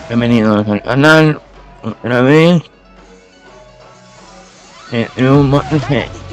Bienvenidos al canal, otra vez, en un MOTORFEST.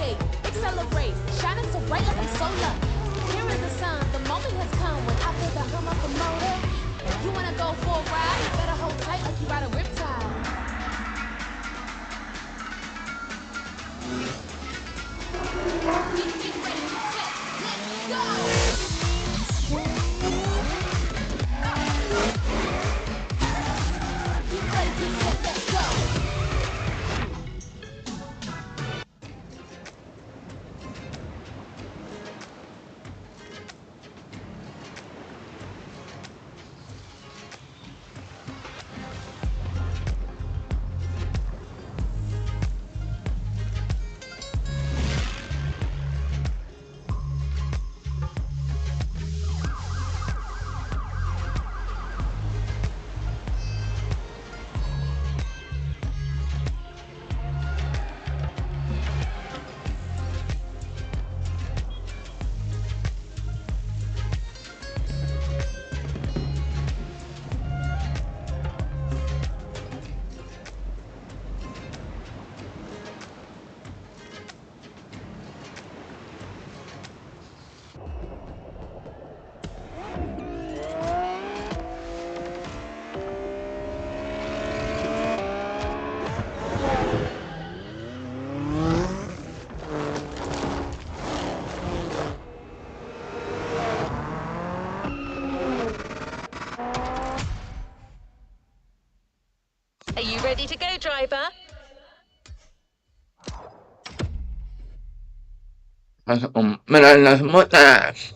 Are you ready to go, driver? Vas a comprar las motas.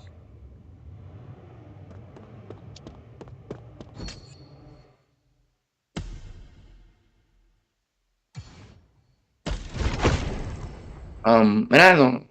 Comprado.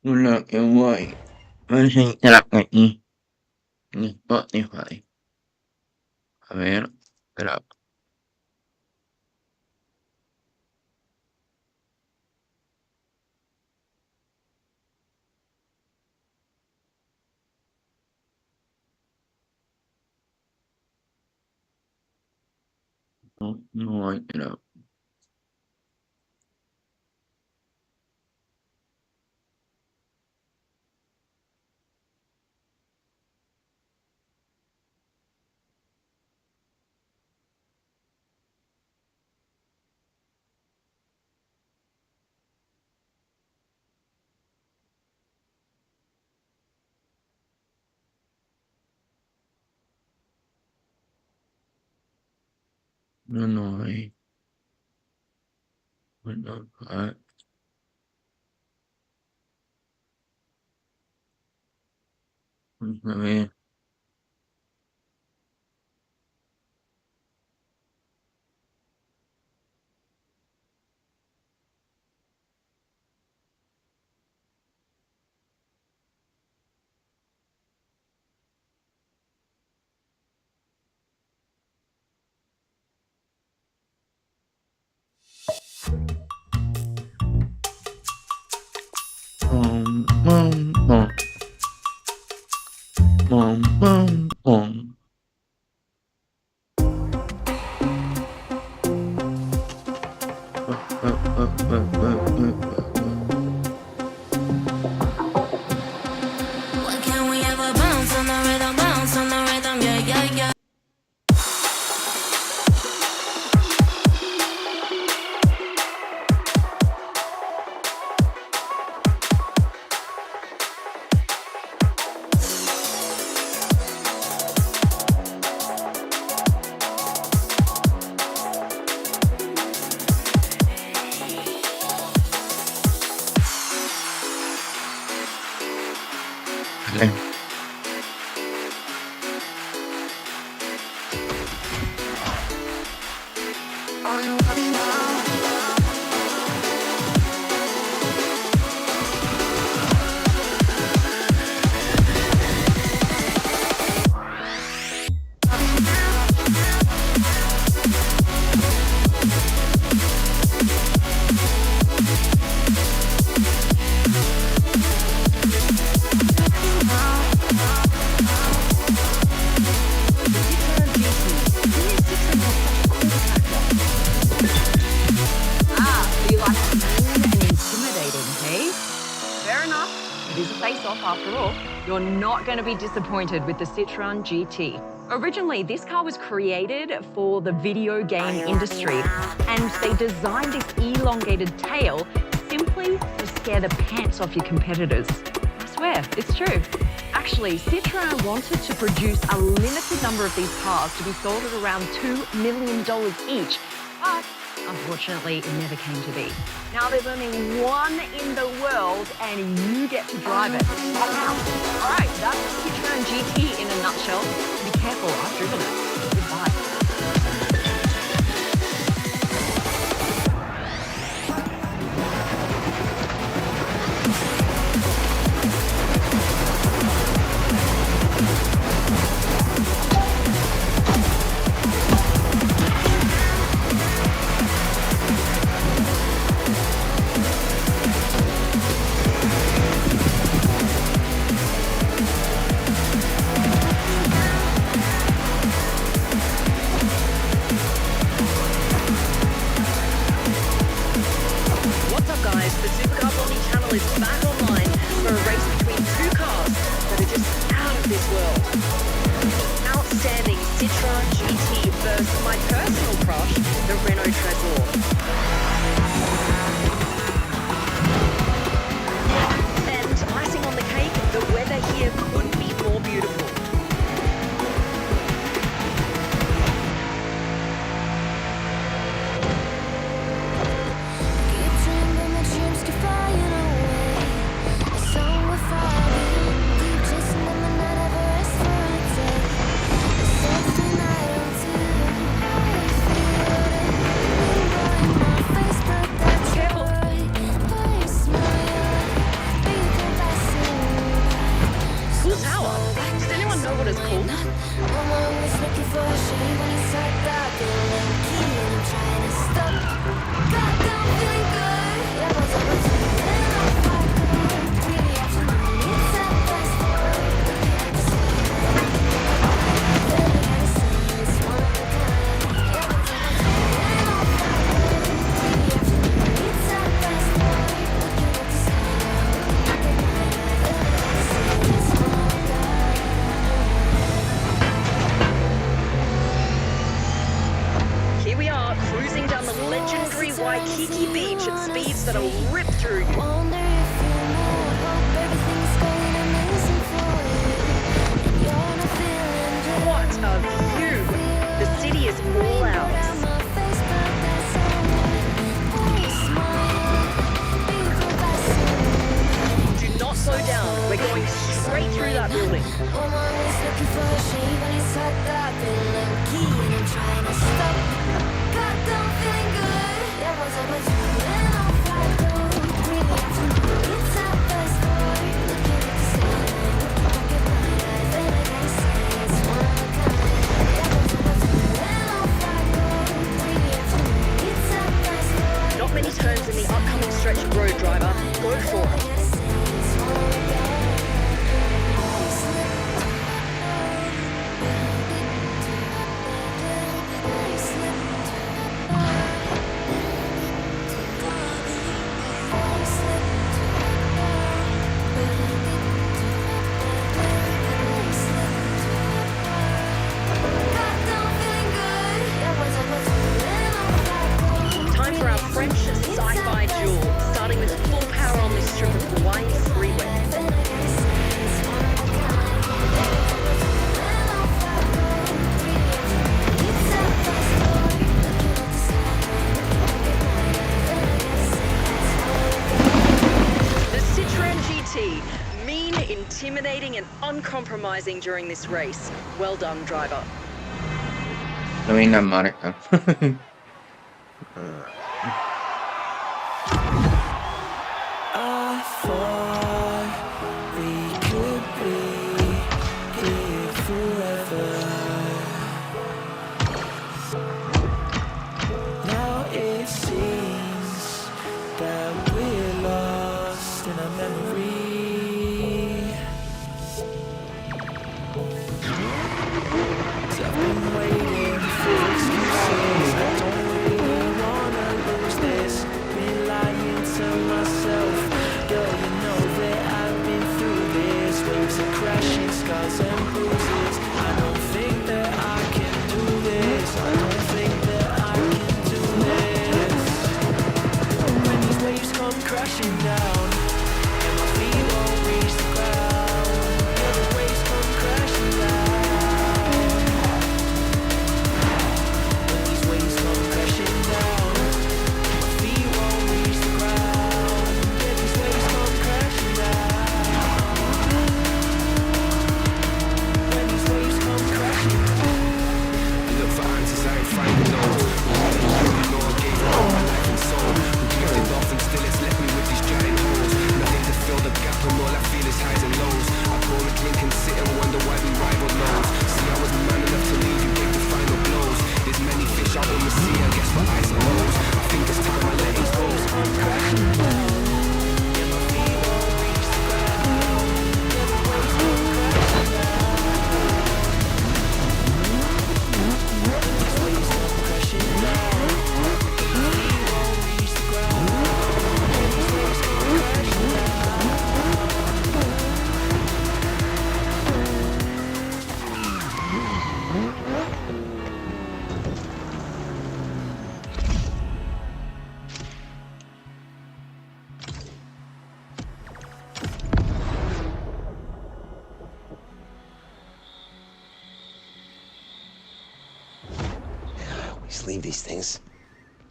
Lo que voy a enseñar aquí en Spotify. A ver, espera. No, no hay terapia. No, no hay. Bueno, a ver. Pom, pom, pom, pom, pom. Why can't we ever bounce on the rhythm, yeah, yeah, yeah. Vale. So you like mean and intimidating, hey? Fair enough. It is a face-off after all. You're not going to be disappointed with the Citroën GT. Originally, this car was created for the video game industry, and they designed this elongated tail simply to scare the pants off your competitors. I swear, it's true. Actually, Citroën wanted to produce a limited number of these cars to be sold at around $2 million each, but unfortunately, it never came to be. Now, there's only one in the world, and you get to drive it. All right, that's the Citroën GT in a nutshell. Be careful, I've driven it. Goodbye. What's up guys, the Supercar Blondie channel is back online for a race between two cars that are just out of this world. Outstanding Citroën GT versus my personal crush, the Renault Trésor. And icing on the cake, the weather here couldn't be more beautiful. Keep dreaming, my dreams keep flying away. Waikiki Beach at speeds that'll rip through you. Wonder if you know, hope everything's going amazing for you. And you're not feeling good. What a view! The city is all ours. My face, but that's alright. Oh, smile, people passing. Do not slow down. We're going straight through that building. Well, I'm always looking for a shave and it's tucked up in low key and I'm trying to stop. God, don't feeling good. There was a and I'll fight though. Really after it's at the store. Looking at the ceiling, pocket blind eyes and I can't say it's one of a kind. There was a and I'll fight though. Really after it's at the store. Not many turns in the upcoming stretch of road, driver. Go for it. Time for our French sci-fi duel, starting with full power on this strip of Hawaii's freeway. The Citroen GT, mean, intimidating and uncompromising during this race. Well done, driver. No hay una marca. I thought we could be here forever. Now it seems that we're lost in a memory. 'Cause I've been waiting for excuses. I don't really wanna lose this. Been lying to myself. Girl, you know that I've been through this. Waves of crashing, scars and bruises. I don't think that I can do this. I don't think that I can do this. When these waves come crashing down and my feet won't reach the ground. Yeah, the waves come crashing down. When these waves come crashing down, my feet won't reach the ground. Yeah, these waves come crashing down. When these waves come crashing down. Look for answers, I ain't finding those. You know I gave up my life and soul. Who drifted off and still it's left me with these giant holes. Nothing to fill the gap and all I feel is highs and lows. I pour a drink and sit and wonder why we rival lows. See, I was man enough to leave you with the final blows. There's many fish out on the sea, I guess, but I suppose I think it's time I let it go. I'm crashing down. Yeah, my feet won't reach the ground. Yeah, the waves come crashing down. These waves come crashing down. My feet won't reach the ground. Yeah, these waves come crashing down. Just leave these things.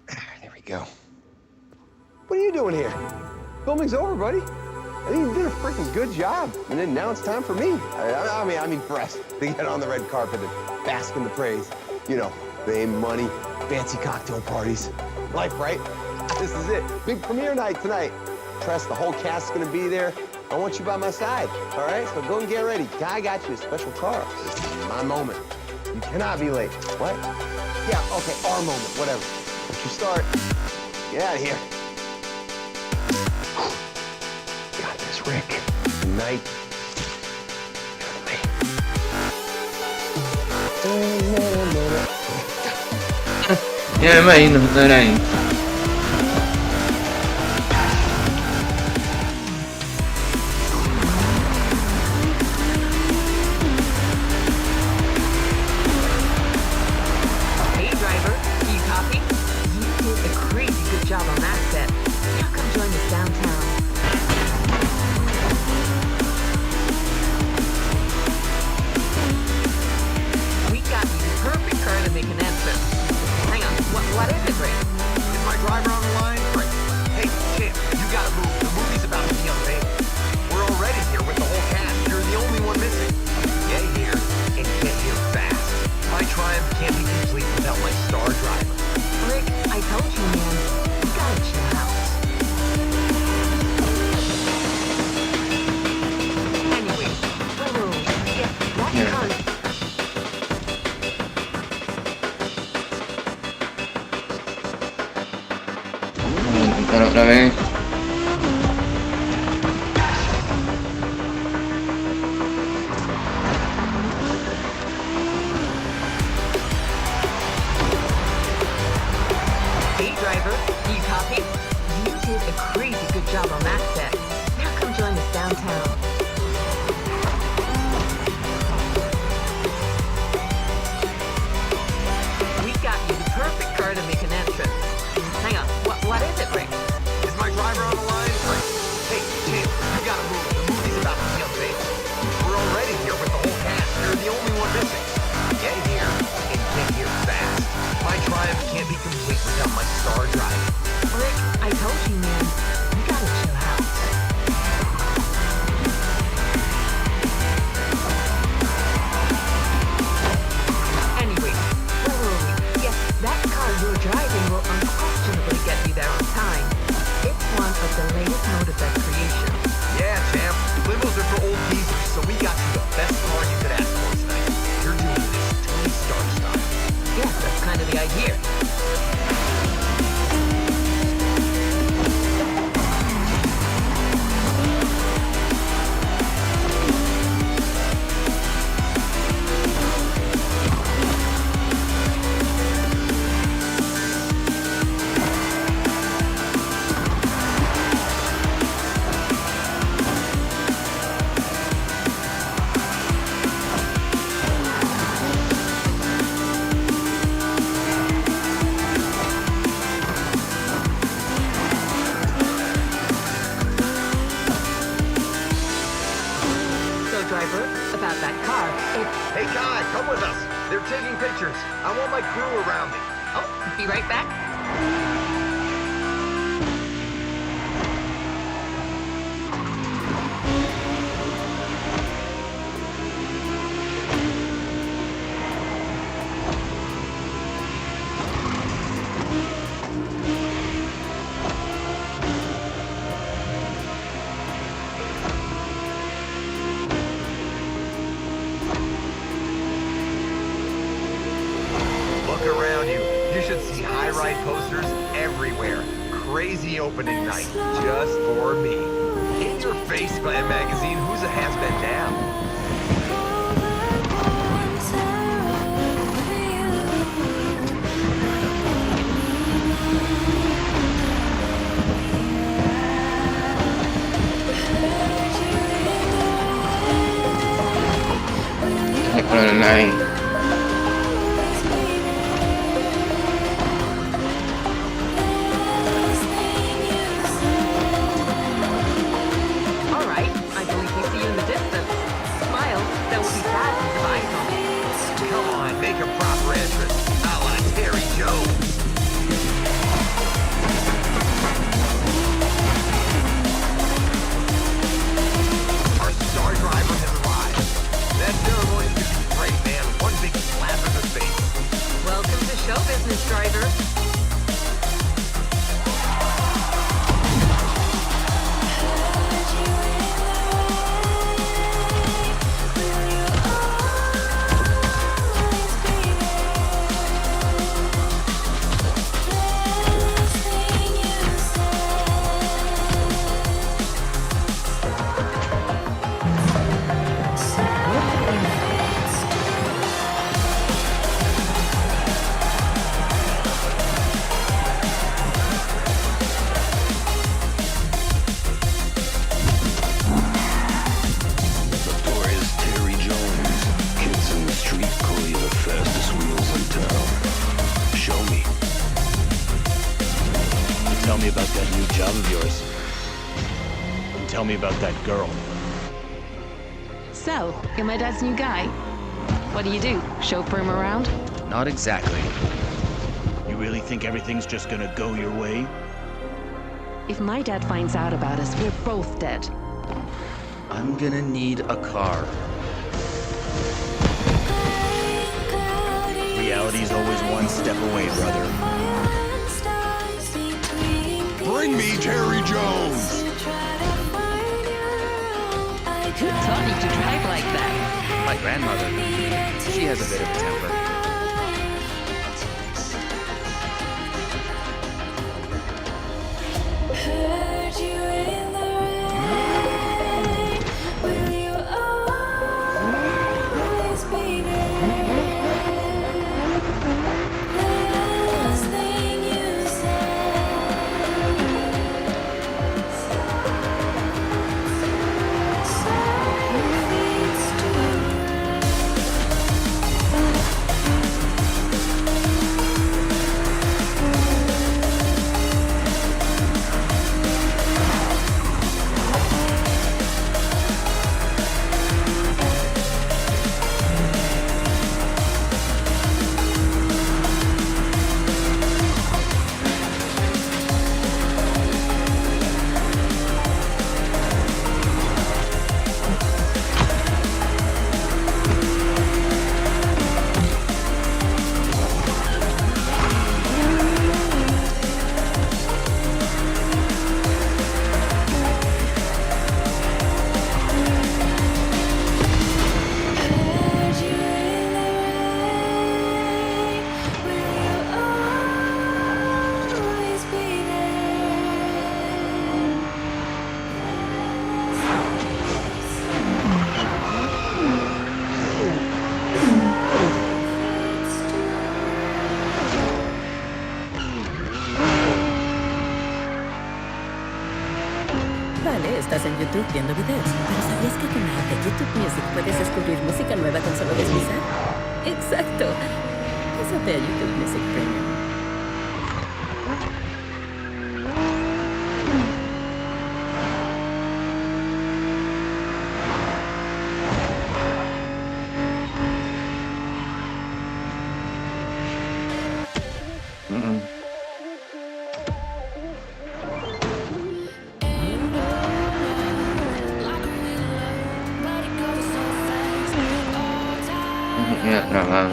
There we go. What are you doing here? Filming's over, buddy. I think you did a freaking good job. And then now it's time for me. I'm impressed to get on the red carpet and bask in the praise. You know, fame, money, fancy cocktail parties. Life, right? This is it. Big premiere night tonight. Press, the whole cast is gonna be there. I want you by my side, all right? So go and get ready. I got you a special car. This is my moment. You cannot be late. What? Yeah, okay, our moment, whatever. Once you start, get out of here. Got this, Rick. Tonight, Ya me imagino estar ahí. Hey driver, do you copy? You did a crazy good job pasar otra vez. Hey, driver, you copy? You did a crazy good job on that set. Now come join us downtown. We got you the perfect car to make an entrance. Hang on, what is it, Rick? Is my driver on the line? Hey, Jim, you gotta move. The movie's about to be unveiled. We're already here with the whole cast. You're the only one missing. Get here, and get here fast. My triumph can't be complete without my star driver. Rick, I told you, man. You gotta chill out. Anyway, where were we? Yes, that car you're driving will unquestionably get you there on time. It's one of the latest MOTORFEST creations. Yeah, champ. Limos are for old geezers, so we got you the best car you could ask for tonight. You're doing this Tony Stark style. Yes, that's kind of the idea. Driver, about that car. Hey, Kai, come with us. They're taking pictures. I want my crew around me. Oh, be right back. Look around you. You should see high-ride posters everywhere. Crazy opening night, just for me. In your face, Glam Magazine, who's a has-been now? Con el line. All right, I believe we see you in the distance. Smile, that will be sad to survive on. Come on, make a proper entrance. A la Terry Jones. Our star driver has arrived. That ceremony's gonna be great, man. One big slap in the face. Welcome to show business, driver. Tell me about that new job of yours. And tell me about that girl. So, you're my dad's new guy. What do? Chauffeur him around? Not exactly. You really think everything's just gonna go your way? If my dad finds out about us, we're both dead. I'm gonna need a car. Reality's always one step away, brother. Bring me Terry Jones! Who taught you to drive like that? My grandmother. She has a bit of a temper. Vale, estás en YouTube viendo videos. Pero ¿sabías que con la app de YouTube Music puedes descubrir música nueva con solo deslizar? Exacto. Pásate a YouTube Music Premium. Ya, grabado.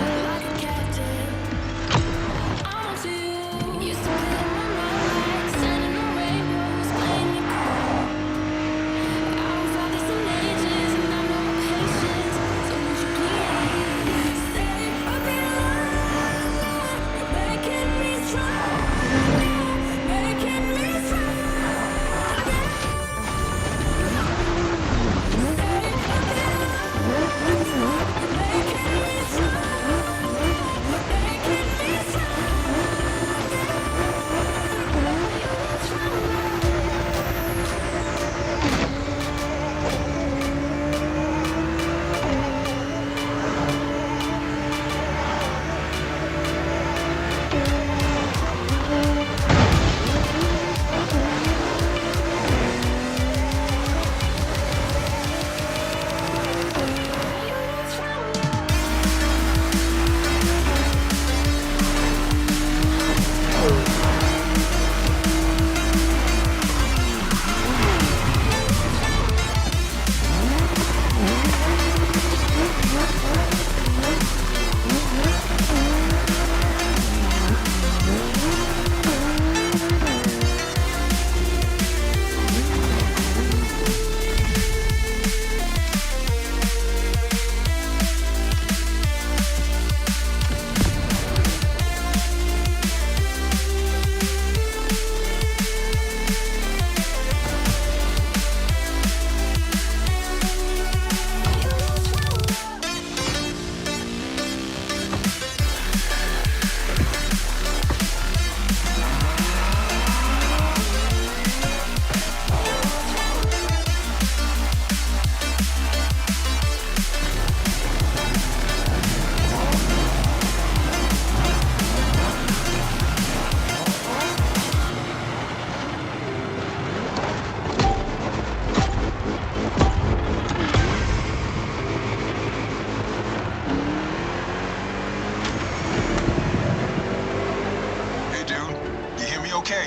okay?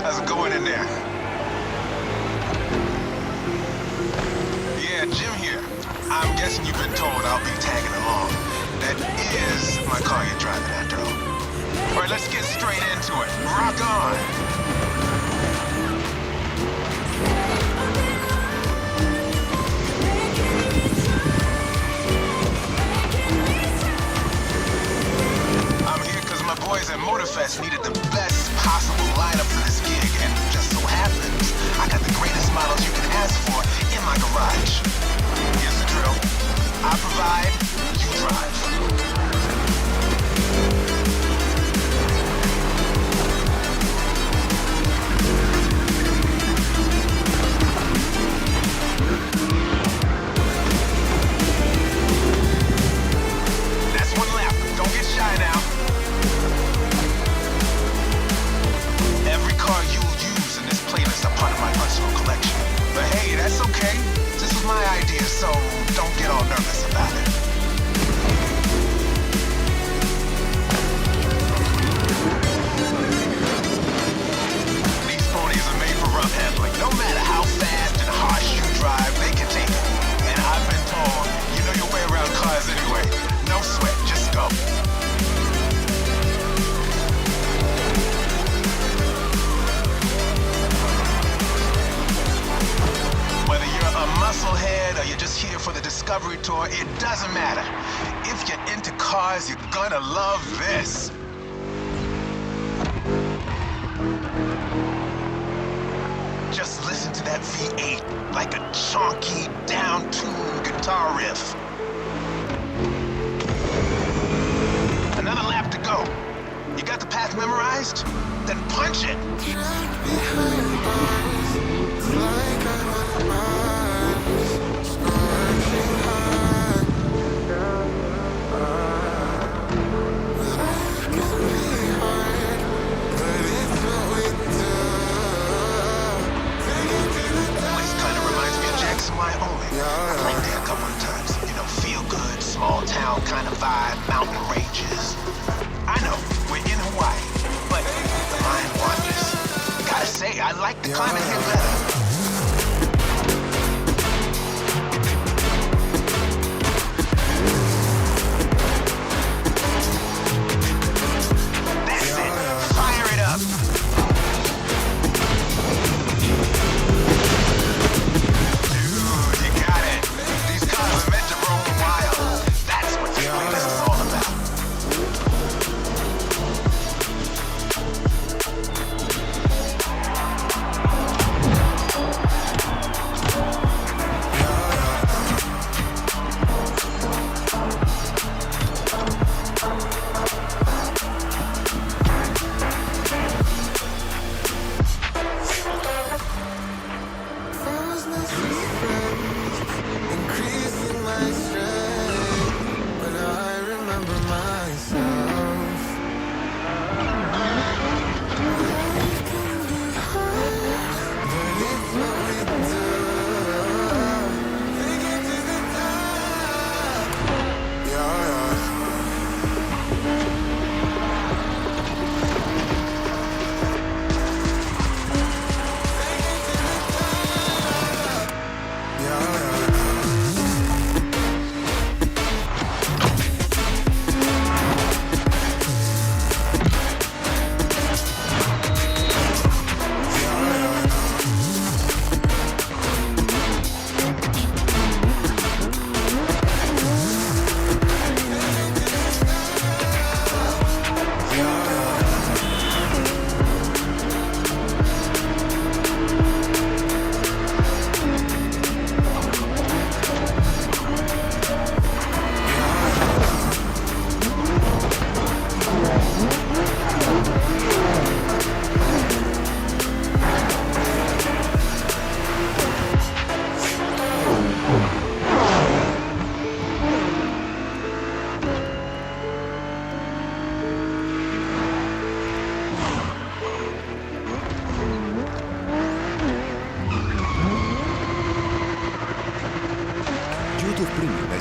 How's it going in there? Yeah, Jim here. I'm guessing you've been told I'll be tagging along. That is my car you're driving after all. All right, let's get straight into it. Rock on. My boys at MOTORFEST needed the best possible lineup for this gig, and just so happens, I got the greatest models you can ask for in my garage. Here's the drill. I provide, you drive. That's one lap. Don't get shy now. Every car you'll use in this playlist are part of my personal collection. But hey, that's okay. This was my idea, so don't get all nervous about it. These ponies are made for rough handling. No matter how fast and harsh you drive, they can take it. And I've been told, you know your way around cars anyway. No sweat, just go. Whether you're a musclehead or you're just here for the Discovery Tour, it doesn't matter. If you're into cars, you're gonna love this. Just listen to that V8 like a chunky, down-tuned guitar riff. Another lap to go. You got the path memorized? Then punch it. I like the climate here better.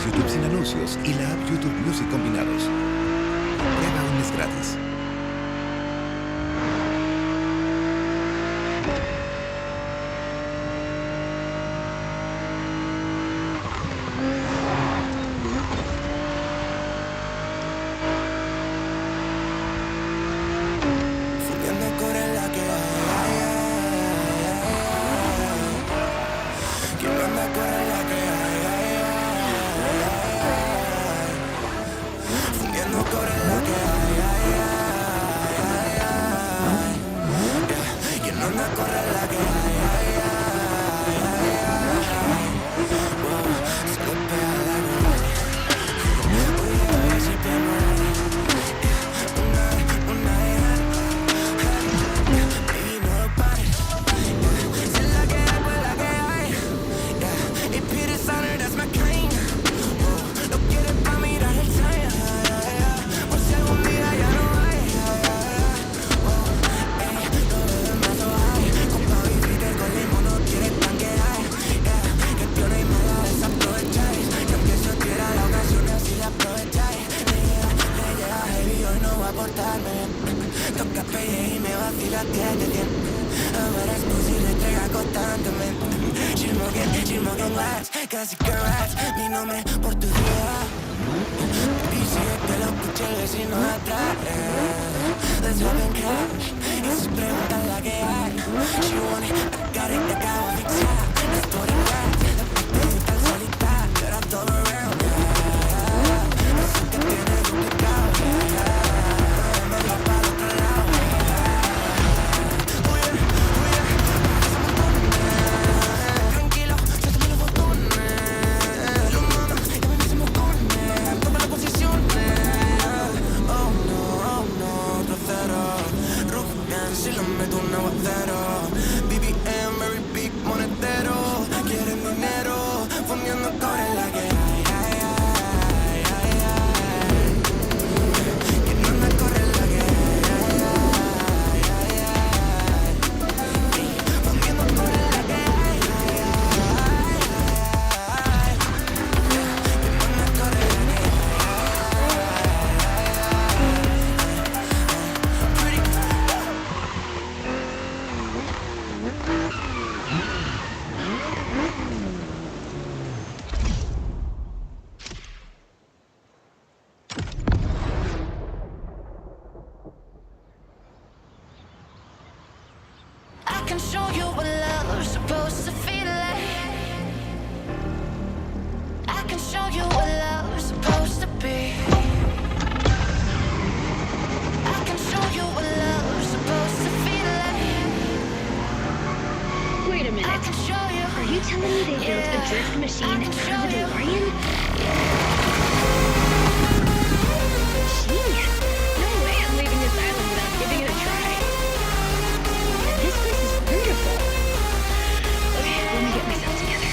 YouTube sin anuncios y la app YouTube Music combinados. Prueba un mes gratis. Casi que rats, mi nombre por tu día. Dice que lo escuché el vecino atrás. Let's hop in cash. Y si preguntan la que hay, she want it, I got it, te acabo de fixar. Let's put it right. Te gusta el solitario, pero todo real. Eso que tienes duplicado. Me va para el otro lado. Si lo meto un aguacero, BBM, very big monetero. Quieren dinero, fundiendo cobre en la que hay. Que no anda corre en la que hay. Fundiendo cobre en la que hay. Que no anda corre en la que hay. can show you what love's supposed to feel like. I can show you what love's supposed to be. I can show you what love's supposed to feel like. Wait a minute. I can show you. Are you telling me they built a drift machine out of a DeLorean? Genius! No way I'm leaving this island without giving it a try. And this place is wonderful. Okay, let me get myself together.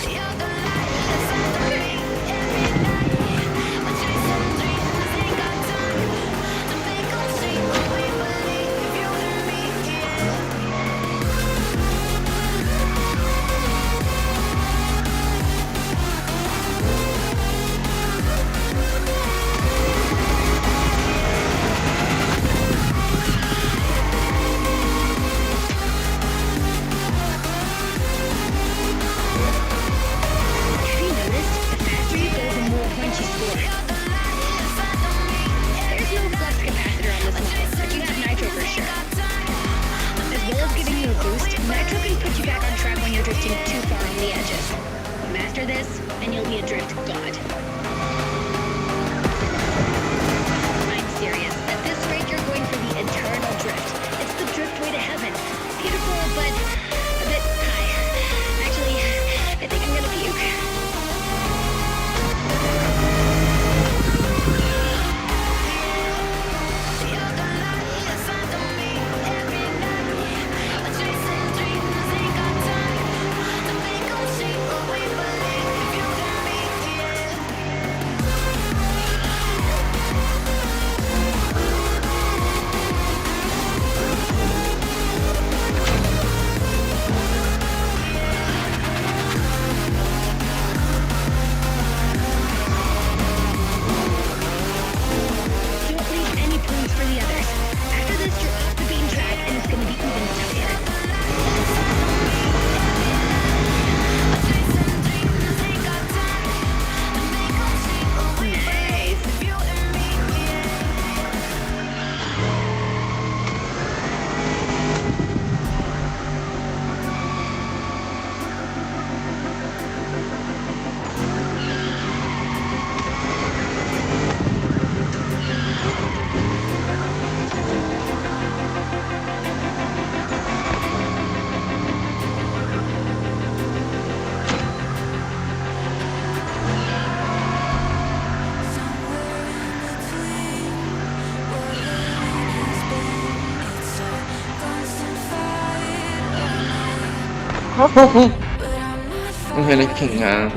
Không hề lấy kinh à.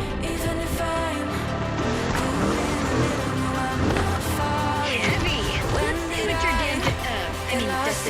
Lost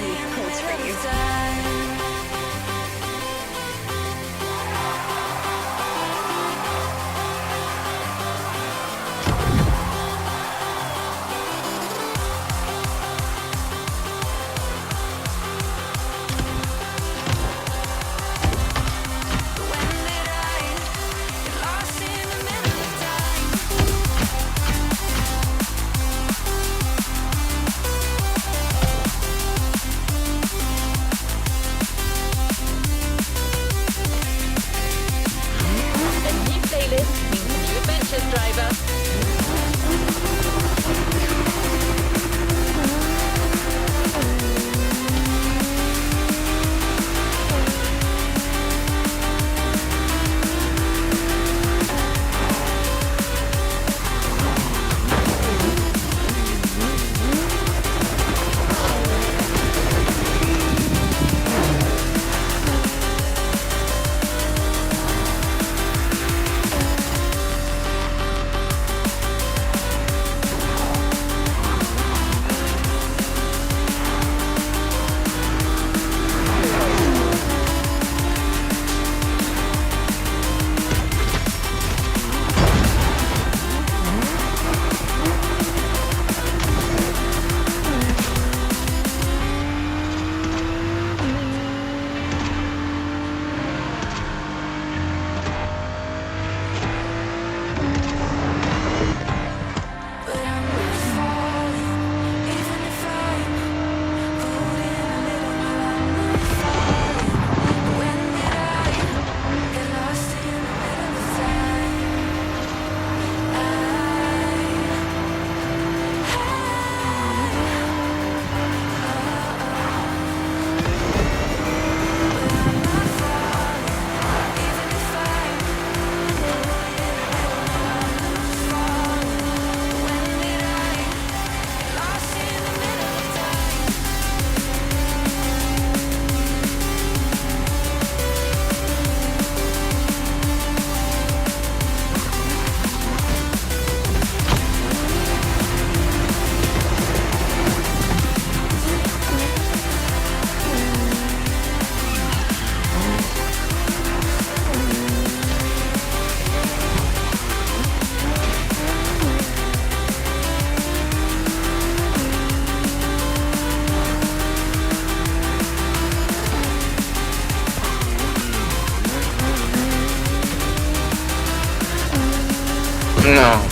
No.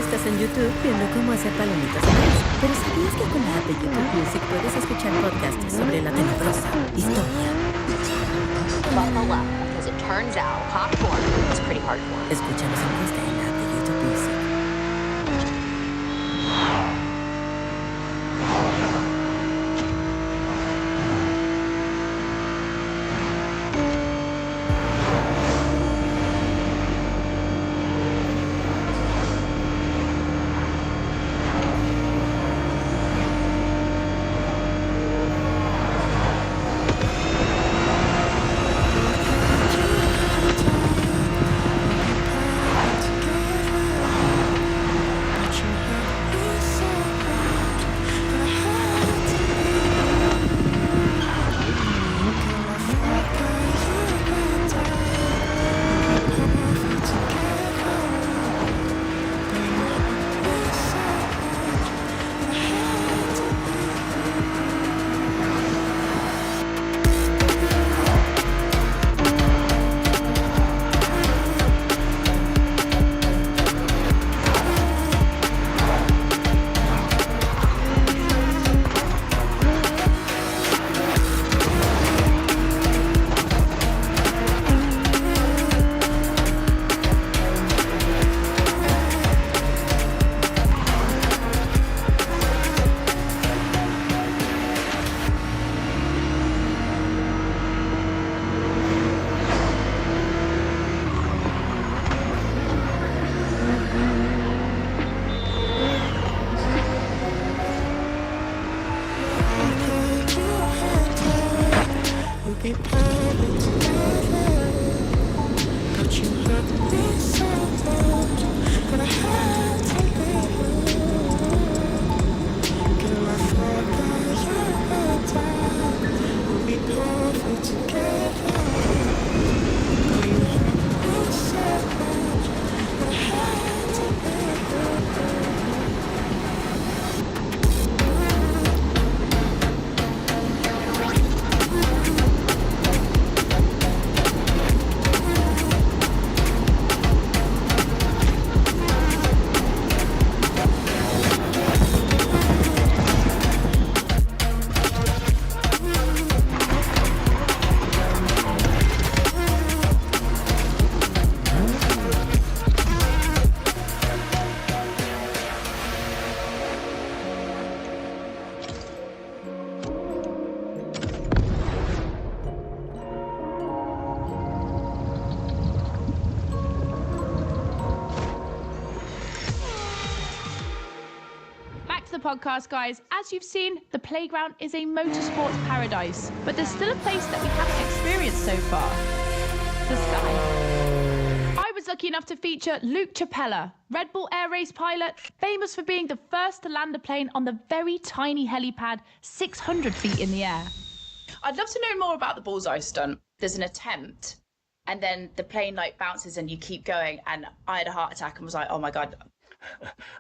Estás en YouTube viendo cómo hacer palomitas de maíz. Pero ¿sabías que con la app de YouTube Music puedes escuchar podcasts sobre la tenebrosa historia? Buckle up, because it turns out popcorn is pretty hardcore. Escúchanos en busca en la app de YouTube Music. be perfect together. But you hurt me so bad that I had to leave you. Get my thought by your time. We'll be perfect together. Oh, you hurt me so bad that I had to leave you. Podcast, guys. As you've seen, the playground is a motorsports paradise, but there's still a place that we haven't experienced so far: the sky. I was lucky enough to feature Luke Chapella, Red Bull Air Race pilot, famous for being the first to land a plane on the very tiny helipad 600 feet in the air. I'd love to know more about the bullseye stunt. There's an attempt, and then the plane like bounces and you keep going, and I had a heart attack and was like, oh my God.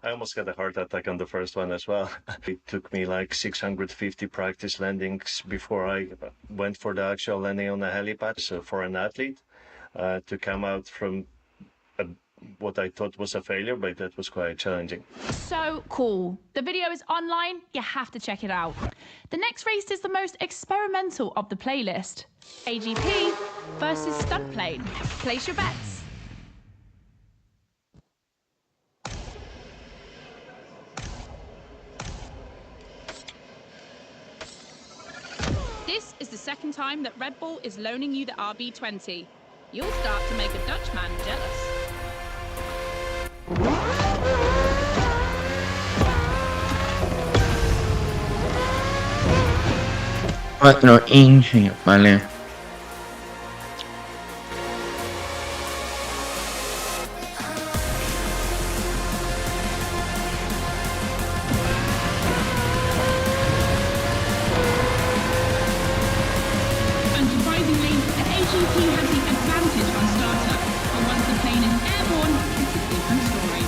I almost got a heart attack on the first one as well. It took me like 650 practice landings before I went for the actual landing on the helipad. So for an athlete to come out from what I thought was a failure, but that was quite challenging. So cool. The video is online. You have to check it out. The next race is the most experimental of the playlist: AGP versus stunt plane. Place your bets. This is the second time that Red Bull is loaning you the RB20. You'll start to make a Dutchman jealous. 4 inches, vale. Unsurprisingly, the AGP has the advantage on startup, but once the plane is airborne, it's a different story.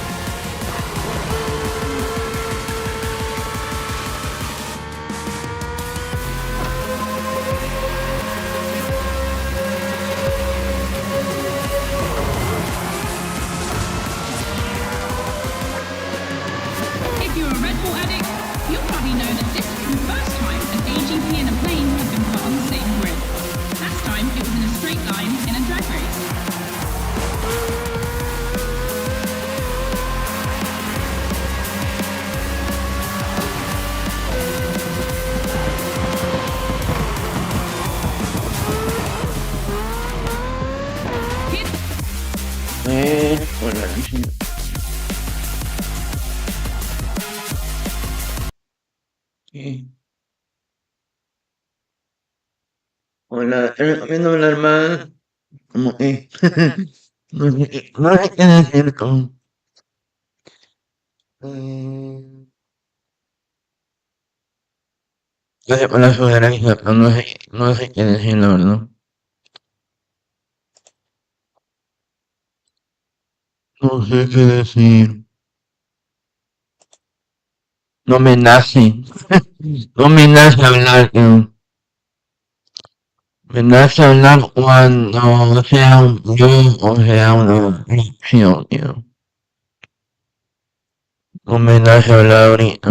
If you're a Red Bull addict, you'll probably know that this is the first time an AGP and a plane have been put on the same grid. Last time, it was in a straight line in a drag race. Hola, hola, te recomiendo hablar más. Como que no sé qué decir con. Gracias por la sugerencia, pero no sé qué decir, la verdad. No sé qué decir. No me nace. No me nace hablar, tío. Me nace hablar cuando sea un yo o sea una opción, tío. No me nace hablar ahorita.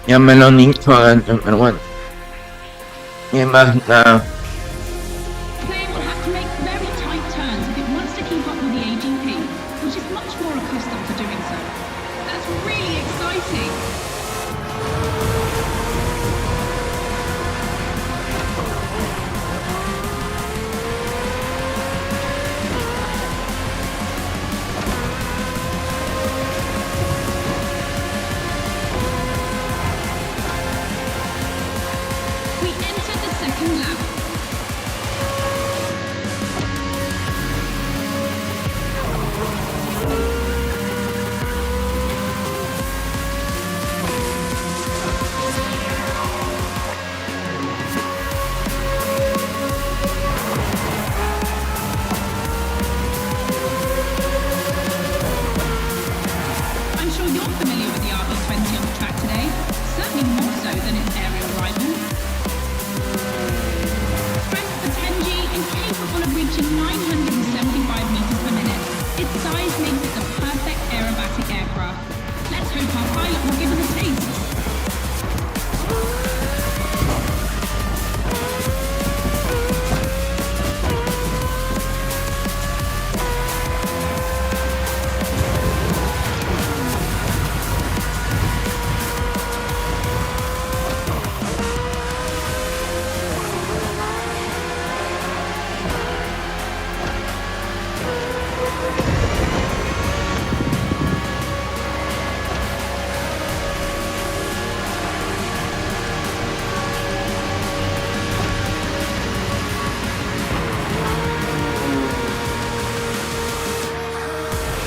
Ya me lo han dicho antes, pero bueno. ¿Qué más da? The plane will have to make very tight turns if it wants to keep up with the AGP, which is much more accustomed to doing so. That's really exciting. second lap. I'm sure you're familiar with the RB20 on the track today, certainly more so than its aerial rival. Pressed for 10G and capable of reaching 975 meters per minute, its size makes it the perfect aerobatic aircraft. Let's hope our pilot will give it a taste.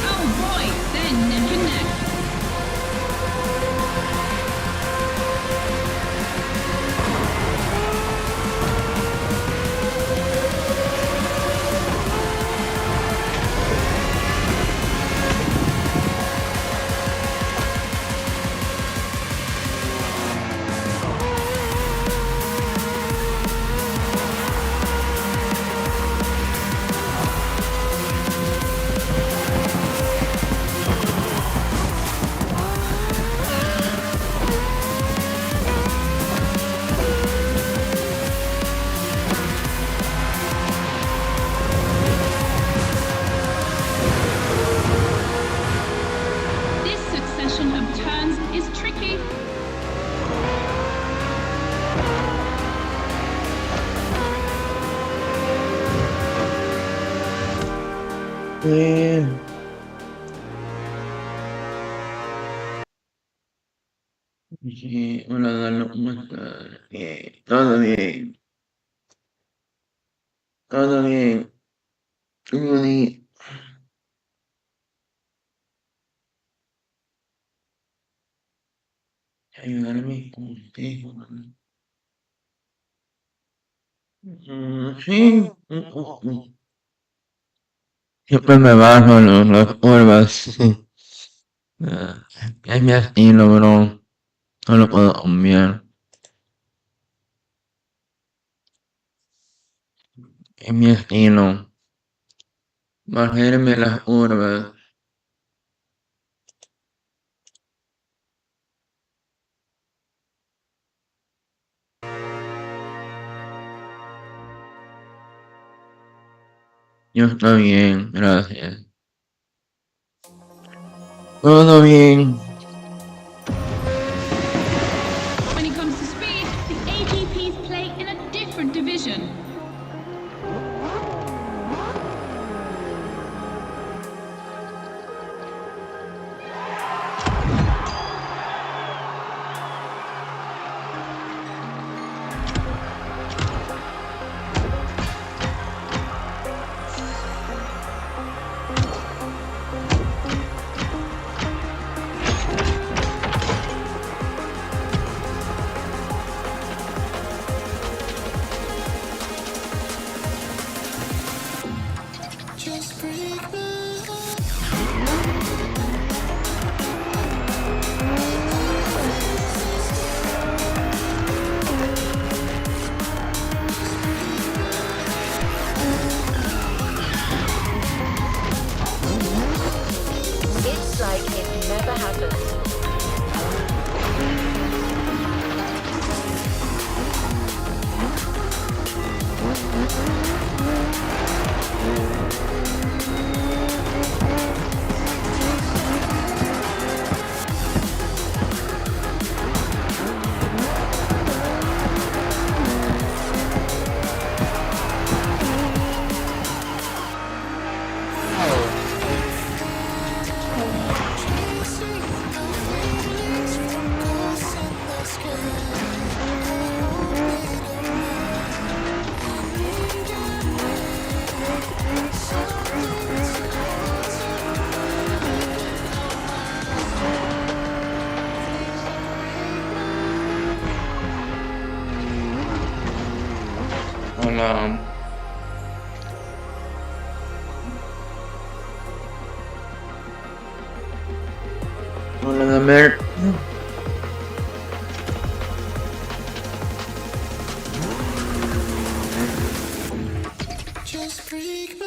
Oh boy, they're neck and neck. This succession of turns is tricky. Sí, hola, Dalo, ¿cómo estás? Todo bien, todo bien. Todo bien. Ayudarme contigo. Sí. Siempre me bajo las curvas. Es mi estilo, bro. No lo puedo cambiar. Es mi estilo. Bajarme las curvas. Yo estoy bien, gracias. Todo bien. When it comes to speed, the AGPs play in a different division. Hola. Hola, Damer. Just break my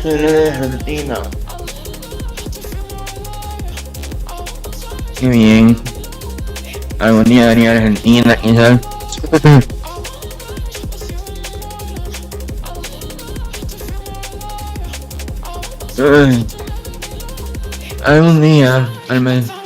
Esto es de Argentina. Qué bien. Algún día venía a Argentina, quizás. Ay, algún día, al menos.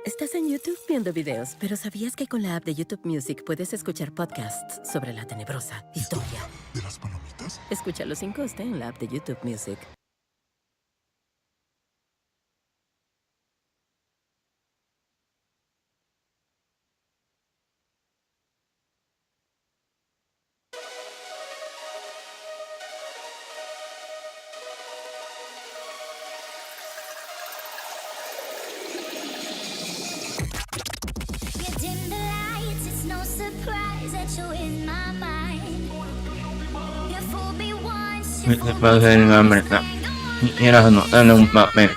Estás en YouTube viendo videos, pero ¿sabías que con la app de YouTube Music puedes escuchar podcasts sobre la tenebrosa historia ¿De las palomitas? Escúchalo sin coste en la app de YouTube Music. surprised that you're in my mind. You fooled me once, Me te pasa el hambre. Si quieres anotarle un papel.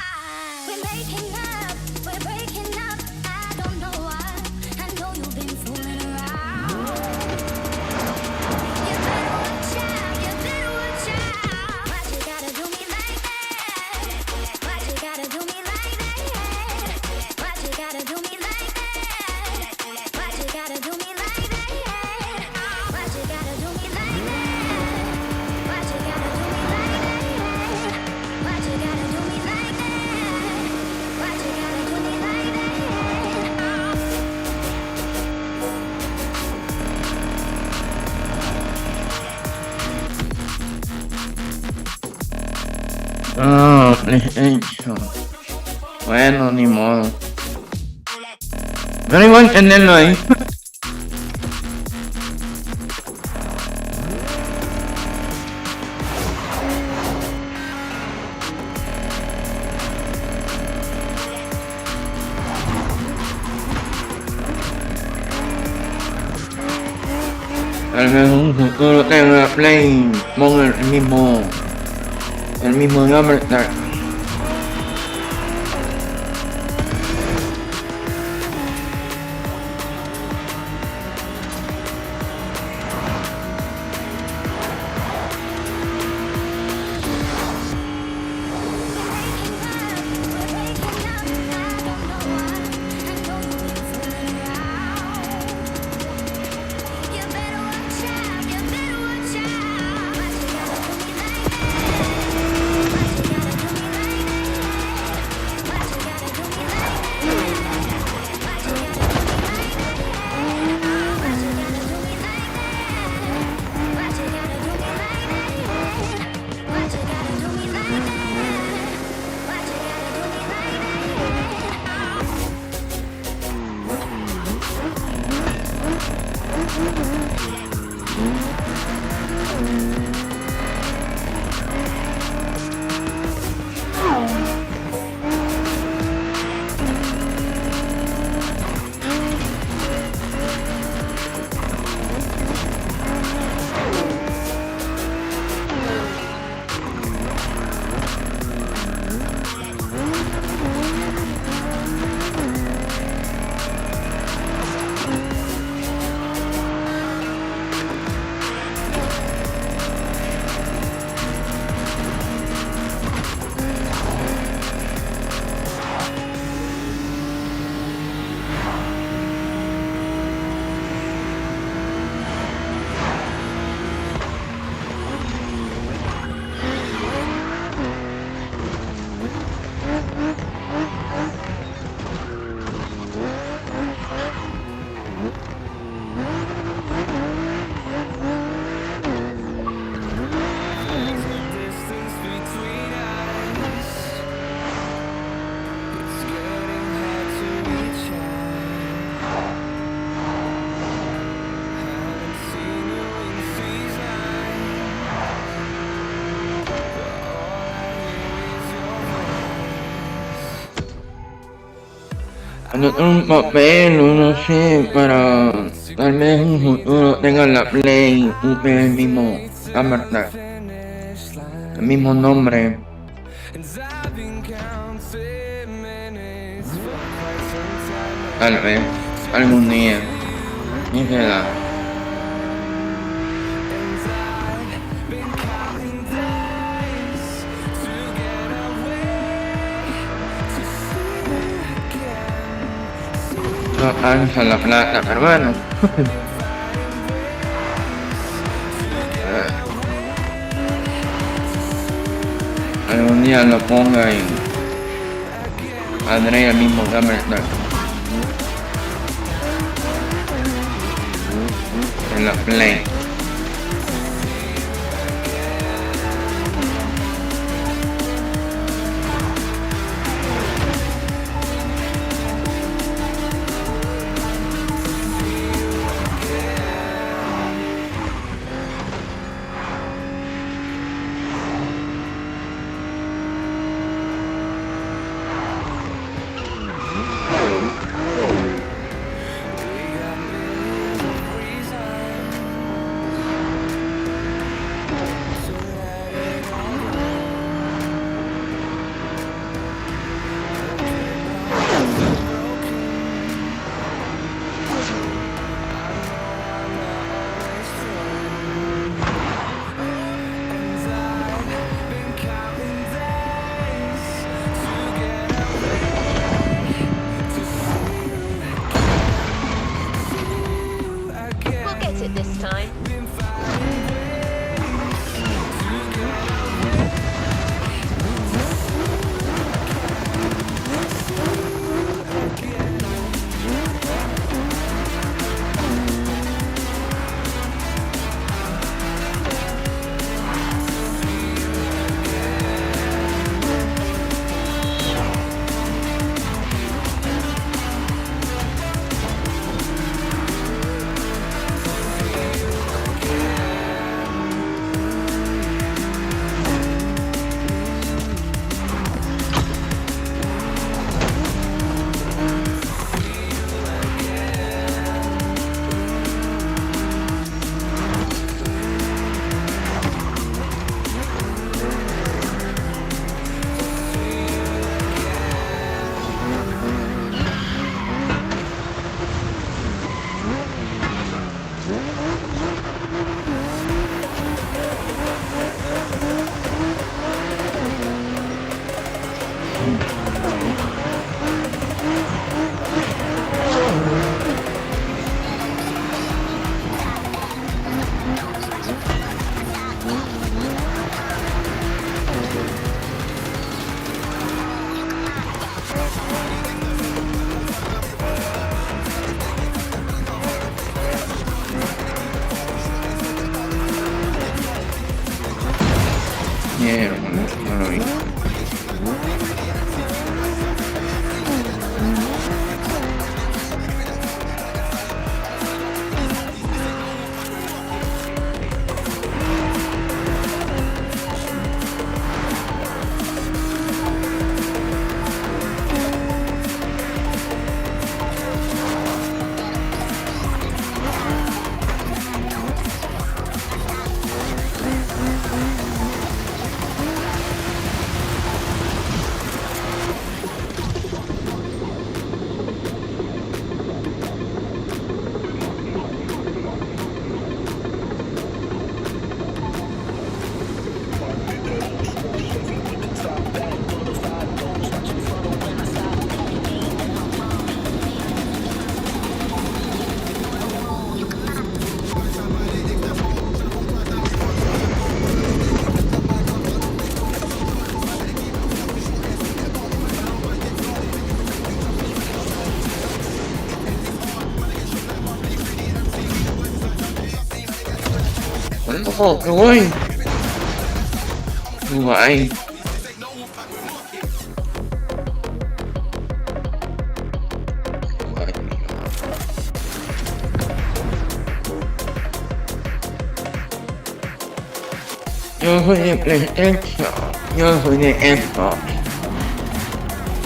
Ah, PlayStation. Bueno, ni modo. Pero igual tenerlo ahí. Tal vez en un futuro tenga Play con el mismo nombre. Anotar un papel o no sé, para tal vez en un futuro tengan la Play el mismo avatar, el mismo nombre. Tal vez, algún día, ni se da. No alcanza la plata, pero bueno. Algún día lo ponga y André el mismo gamer en la Play. time. Mierda, no lo vi. Oh, qué guay. Qué guay. Yo soy de PlayStation, yo soy de Xbox.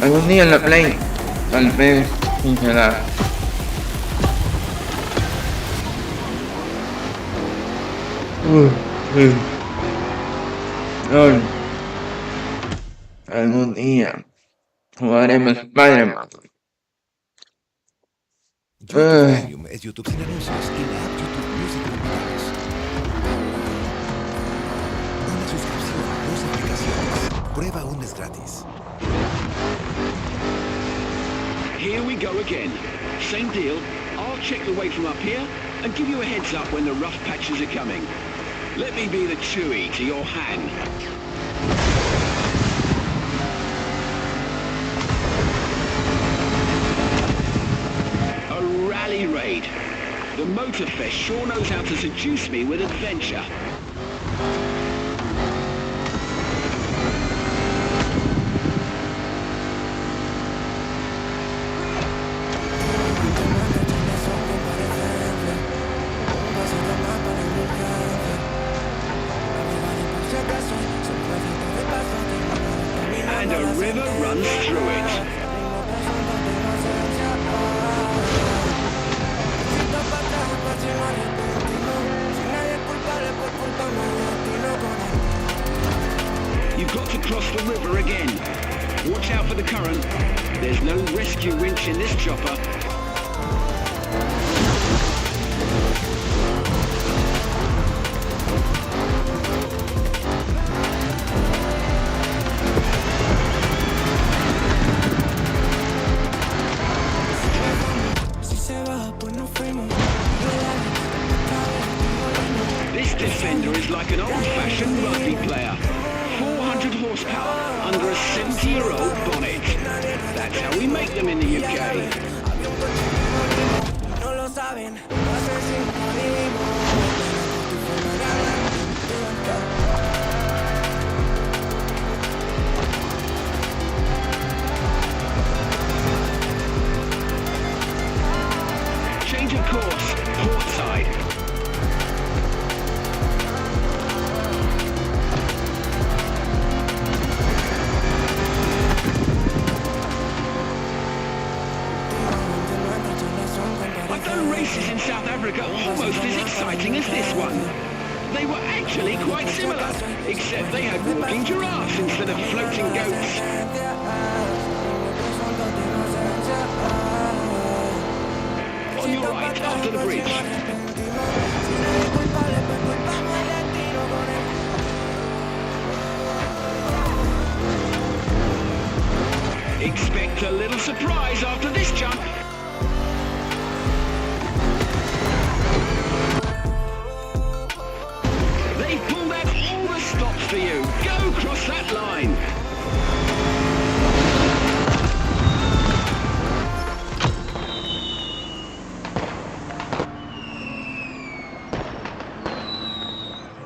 Algún día en la Play, tal vez, sin será. Algún día jugaremos Spider-Man. YouTube Premium es YouTube sin anuncios y la app YouTube Music combinados. Una suscripción, 2 aplicaciones. Prueba un mes gratis. Here we go again. Same deal. I'll check the way from up here and give you a heads up when the rough patches are coming. Let me be the Chewie to your Han. A rally raid. The MOTORFEST sure knows how to seduce me with adventure. And a river runs through it. You've got to cross the river again. Watch out for the current. There's no rescue winch in this chopper. fender is like an old-fashioned rugby player. 400 horsepower under a 70-year-old bonnet. That's how we make them in the UK. No lo saben, Change of course, port side. I've done races in South Africa almost as exciting as this one. They were actually quite similar, except they had walking giraffes instead of floating goats. On your right, after the bridge. Expect a little surprise after this jump. They've pulled out all the stops for you. Go cross that line.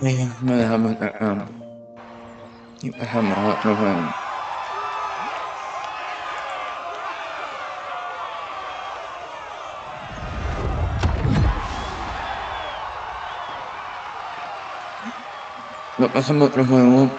Me dejamos y pasamos a otro juego. Lo pasamos a otro juego.